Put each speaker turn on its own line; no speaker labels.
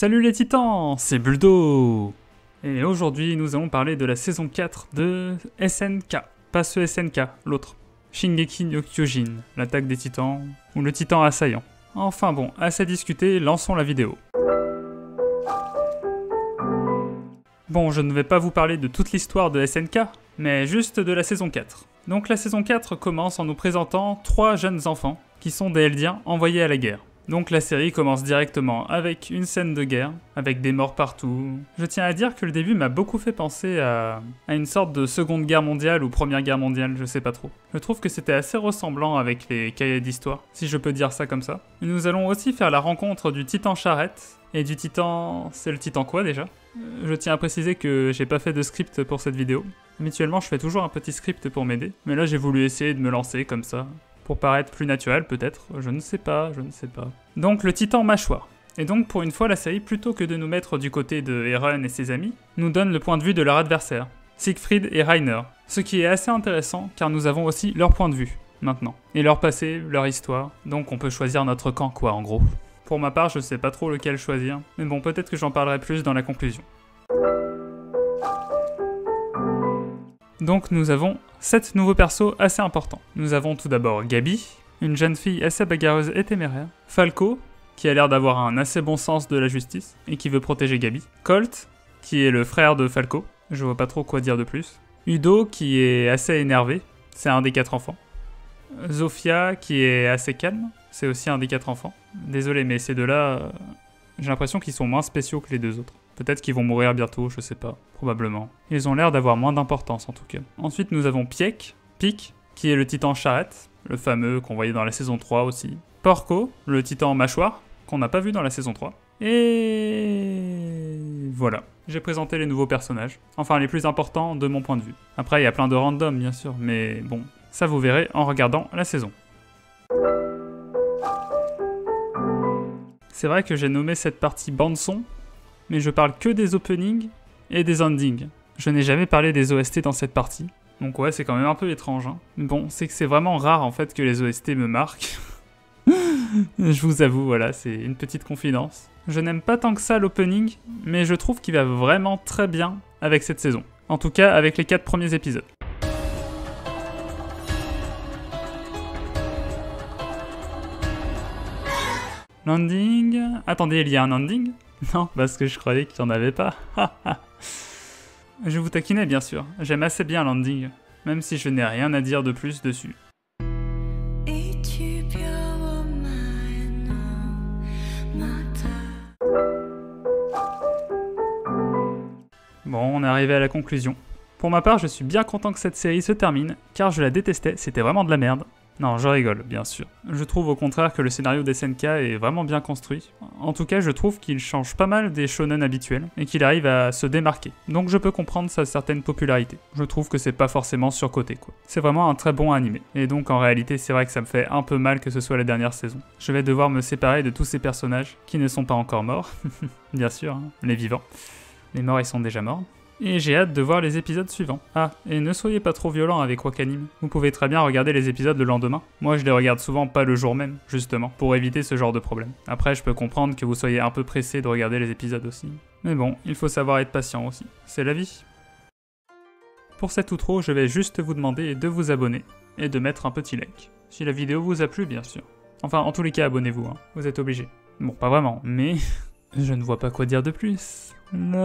Salut les titans, c'est Buldo. Et aujourd'hui nous allons parler de la saison 4 de SNK. Pas ce SNK, l'autre. Shingeki no Kyojin, l'attaque des titans, ou le titan assaillant. Enfin bon, assez discuté, lançons la vidéo. Bon, je ne vais pas vous parler de toute l'histoire de SNK, mais juste de la saison 4. Donc la saison 4 commence en nous présentant 3 jeunes enfants, qui sont des Eldiens envoyés à la guerre. Donc la série commence directement avec une scène de guerre, avec des morts partout. Je tiens à dire que le début m'a beaucoup fait penser à une sorte de Seconde Guerre mondiale ou Première Guerre mondiale, je sais pas trop. Je trouve que c'était assez ressemblant avec les cahiers d'histoire, si je peux dire ça comme ça. Nous allons aussi faire la rencontre du titan charrette, et du titan... c'est le titan quoi déjà ? Je tiens à préciser que j'ai pas fait de script pour cette vidéo. Habituellement je fais toujours un petit script pour m'aider, mais là j'ai voulu essayer de me lancer comme ça. Pour paraître plus naturel peut-être, je ne sais pas. Donc le titan mâchoire. Et donc pour une fois la série, plutôt que de nous mettre du côté de Eren et ses amis, nous donne le point de vue de leur adversaire, Siegfried et Reiner. Ce qui est assez intéressant car nous avons aussi leur point de vue, maintenant. Et leur passé, leur histoire, donc on peut choisir notre camp quoi en gros. Pour ma part je sais pas trop lequel choisir, mais bon peut-être que j'en parlerai plus dans la conclusion. Donc nous avons 7 nouveaux persos assez importants. Nous avons tout d'abord Gabi, une jeune fille assez bagarreuse et téméraire. Falco, qui a l'air d'avoir un assez bon sens de la justice et qui veut protéger Gabi. Colt, qui est le frère de Falco, je vois pas trop quoi dire de plus. Udo, qui est assez énervé, c'est un des 4 enfants. Zofia, qui est assez calme, c'est aussi un des 4 enfants. Désolé mais ces deux-là, j'ai l'impression qu'ils sont moins spéciaux que les deux autres. Peut-être qu'ils vont mourir bientôt, je sais pas, probablement. Ils ont l'air d'avoir moins d'importance en tout cas. Ensuite nous avons Piek, qui est le titan charrette, le fameux qu'on voyait dans la saison 3 aussi. Porco, le titan mâchoire, qu'on n'a pas vu dans la saison 3. Et voilà, j'ai présenté les nouveaux personnages. Enfin les plus importants de mon point de vue. Après il y a plein de random bien sûr, mais bon, ça vous verrez en regardant la saison. C'est vrai que j'ai nommé cette partie bande-son, mais je parle que des openings et des endings. Je n'ai jamais parlé des OST dans cette partie. Donc ouais, c'est quand même un peu étrange. Hein. Bon, c'est que c'est vraiment rare en fait que les OST me marquent. Je vous avoue, voilà, c'est une petite confidence. Je n'aime pas tant que ça l'opening, mais je trouve qu'il va vraiment très bien avec cette saison. En tout cas, avec les 4 premiers épisodes. Landing... Attendez, il y a un ending ? Non, parce que je croyais qu'il n'y en avait pas. Je vous taquinais bien sûr, j'aime assez bien Landing, même si je n'ai rien à dire de plus dessus. Bon, on est arrivé à la conclusion. Pour ma part, je suis bien content que cette série se termine, car je la détestais, c'était vraiment de la merde. Non, je rigole, bien sûr. Je trouve au contraire que le scénario des SNK est vraiment bien construit. En tout cas, je trouve qu'il change pas mal des shonen habituels, et qu'il arrive à se démarquer. Donc je peux comprendre sa certaine popularité. Je trouve que c'est pas forcément surcoté, quoi. C'est vraiment un très bon animé. Et donc en réalité, c'est vrai que ça me fait un peu mal que ce soit la dernière saison. Je vais devoir me séparer de tous ces personnages, qui ne sont pas encore morts. Bien sûr, hein, les vivants. Les morts, ils sont déjà morts. Et j'ai hâte de voir les épisodes suivants. Ah, et ne soyez pas trop violents avec Wakanim. Vous pouvez très bien regarder les épisodes le lendemain. Moi je les regarde souvent pas le jour même, justement, pour éviter ce genre de problème. Après je peux comprendre que vous soyez un peu pressé de regarder les épisodes aussi. Mais bon, il faut savoir être patient aussi. C'est la vie. Pour cet outro, je vais juste vous demander de vous abonner et de mettre un petit like. Si la vidéo vous a plu, bien sûr. Enfin, en tous les cas, abonnez-vous, hein. Vous êtes obligés. Bon, pas vraiment, mais... je ne vois pas quoi dire de plus. Non.